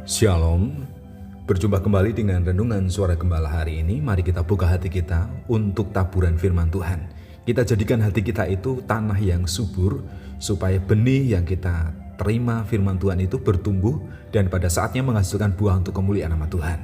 Shalom, berjumpa kembali dengan Renungan Suara Gembala hari ini. Mari kita buka hati kita untuk taburan firman Tuhan. Kita jadikan hati kita itu tanah yang subur, supaya benih yang kita terima firman Tuhan itu bertumbuh dan pada saatnya menghasilkan buah untuk kemuliaan nama Tuhan.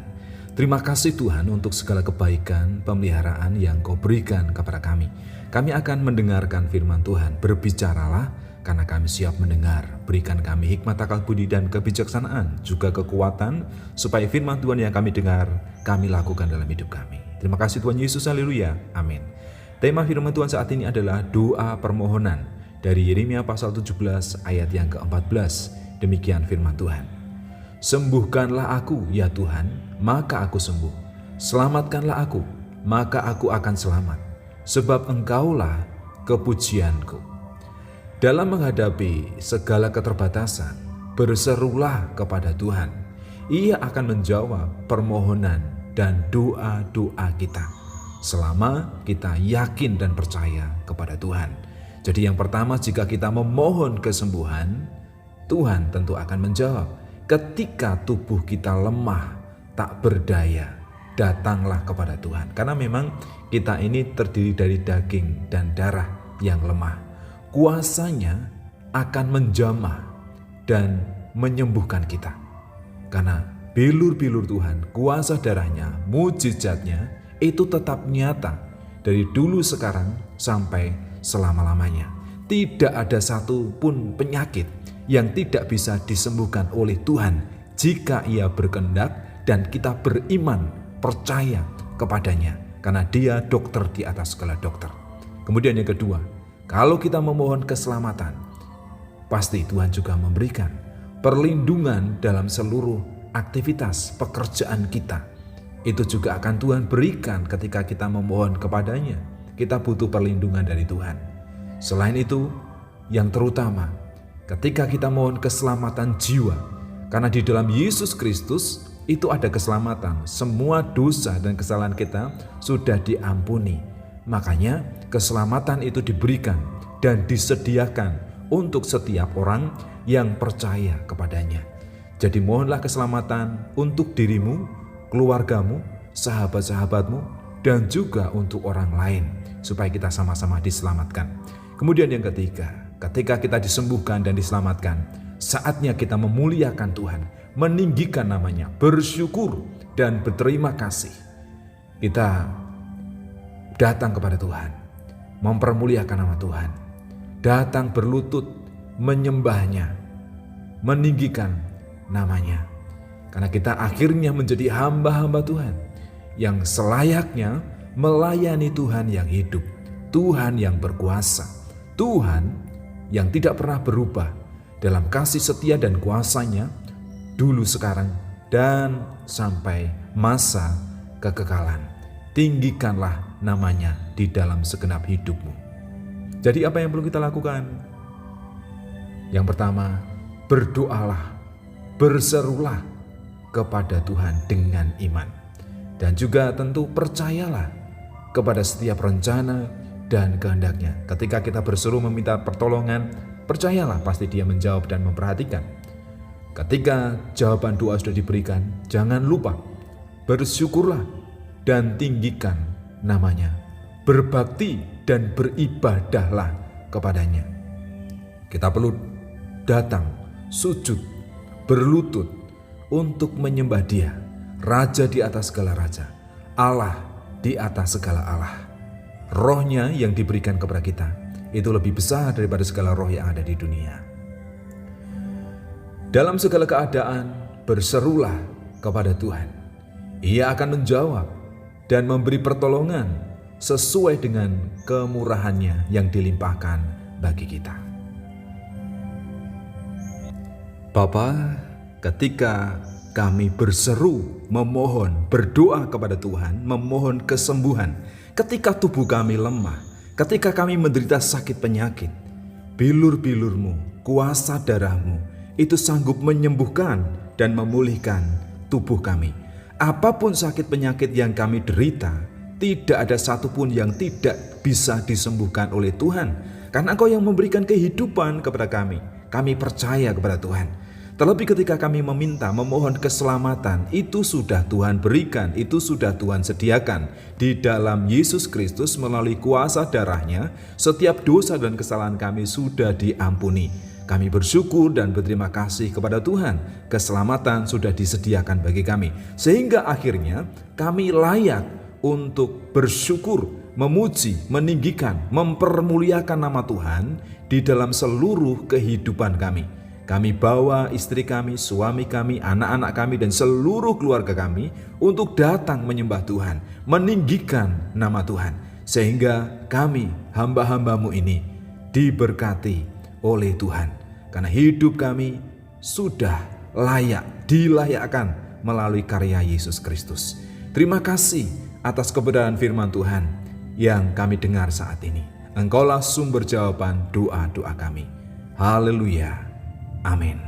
Terima kasih Tuhan untuk segala kebaikan, pemeliharaan yang Kau berikan kepada kami. Kami akan mendengarkan firman Tuhan. Berbicaralah, karena kami siap mendengar. Berikan kami hikmat akal budi dan kebijaksanaan, juga kekuatan, supaya firman Tuhan yang kami dengar, kami lakukan dalam hidup kami. Terima kasih Tuhan Yesus, haleluya, amin. Tema firman Tuhan saat ini adalah doa permohonan dari Yeremia pasal 17 ayat yang ke-14. Demikian firman Tuhan. Sembuhkanlah aku ya Tuhan, maka aku sembuh. Selamatkanlah aku, maka aku akan selamat. Sebab Engkaulah kepujianku. Dalam menghadapi segala keterbatasan, berserulah kepada Tuhan. Ia akan menjawab permohonan dan doa-doa kita, selama kita yakin dan percaya kepada Tuhan. Jadi yang pertama, jika kita memohon kesembuhan, Tuhan tentu akan menjawab. Ketika tubuh kita lemah, tak berdaya, datanglah kepada Tuhan. Karena memang kita ini terdiri dari daging dan darah yang lemah. Kuasanya akan menjamah dan menyembuhkan kita. Karena bilur-bilur Tuhan, kuasa darahnya, mujizatnya itu tetap nyata dari dulu sekarang sampai selama-lamanya. Tidak ada satu pun penyakit yang tidak bisa disembuhkan oleh Tuhan jika Ia berkehendak dan kita beriman, percaya kepadanya. Karena Dia dokter di atas segala dokter. Kemudian yang kedua, kalau kita memohon keselamatan, pasti Tuhan juga memberikan perlindungan dalam seluruh aktivitas pekerjaan kita. Itu juga akan Tuhan berikan ketika kita memohon kepadanya. Kita butuh perlindungan dari Tuhan. Selain itu, yang terutama, ketika kita mohon keselamatan jiwa, karena di dalam Yesus Kristus itu ada keselamatan. Semua dosa dan kesalahan kita sudah diampuni. Makanya keselamatan itu diberikan dan disediakan untuk setiap orang yang percaya kepadanya. Jadi mohonlah keselamatan untuk dirimu, keluargamu, sahabat-sahabatmu, dan juga untuk orang lain, supaya kita sama-sama diselamatkan. Kemudian yang ketiga, ketika kita disembuhkan dan diselamatkan, saatnya kita memuliakan Tuhan, meninggikan namanya, bersyukur dan berterima kasih. Kita datang kepada Tuhan, mempermuliakan nama Tuhan, datang berlutut, menyembahnya, meninggikan namanya. Karena kita akhirnya menjadi hamba-hamba Tuhan, yang selayaknya melayani Tuhan yang hidup, Tuhan yang berkuasa, Tuhan yang tidak pernah berubah dalam kasih setia dan kuasanya, dulu, sekarang, dan sampai masa kekekalan. Tinggikanlah namanya di dalam segenap hidupmu. Jadi apa yang perlu kita lakukan? Yang pertama, berdoalah, berserulah kepada Tuhan dengan iman. Dan juga tentu percayalah kepada setiap rencana dan kehendaknya. Ketika kita berseru meminta pertolongan, percayalah pasti Dia menjawab dan memperhatikan. Ketika jawaban doa sudah diberikan, jangan lupa bersyukurlah dan tinggikan namanya. Berbakti dan beribadahlah kepadanya. Kita perlu datang, sujud, berlutut untuk menyembah Dia, Raja di atas segala raja, Allah di atas segala Allah. Rohnya yang diberikan kepada kita itu lebih besar daripada segala roh yang ada di dunia. Dalam segala keadaan, berserulah kepada Tuhan. Ia akan menjawab dan memberi pertolongan sesuai dengan kemurahannya yang dilimpahkan bagi kita. Bapa, ketika kami berseru, memohon, berdoa kepada Tuhan, memohon kesembuhan, ketika tubuh kami lemah, ketika kami menderita sakit penyakit, bilur-bilur-Mu, kuasa darah-Mu, itu sanggup menyembuhkan dan memulihkan tubuh kami. Apapun sakit penyakit yang kami derita, tidak ada satupun yang tidak bisa disembuhkan oleh Tuhan. Karena Engkau yang memberikan kehidupan kepada kami. Kami percaya kepada Tuhan. Terlebih ketika kami meminta, memohon keselamatan, itu sudah Tuhan berikan, itu sudah Tuhan sediakan. Di dalam Yesus Kristus melalui kuasa darahnya, setiap dosa dan kesalahan kami sudah diampuni. Kami bersyukur dan berterima kasih kepada Tuhan. Keselamatan sudah disediakan bagi kami. Sehingga akhirnya kami layak untuk bersyukur, memuji, meninggikan, mempermuliakan nama Tuhan di dalam seluruh kehidupan kami. Kami bawa istri kami, suami kami, anak-anak kami, dan seluruh keluarga kami untuk datang menyembah Tuhan, meninggikan nama Tuhan. Sehingga kami, hamba-hambamu ini, diberkati oleh Tuhan. Karena hidup kami sudah layak, dilayakkan melalui karya Yesus Kristus. Terima kasih atas kebenaran firman Tuhan yang kami dengar saat ini. Engkaulah sumber jawaban doa-doa kami. Haleluya. Amin.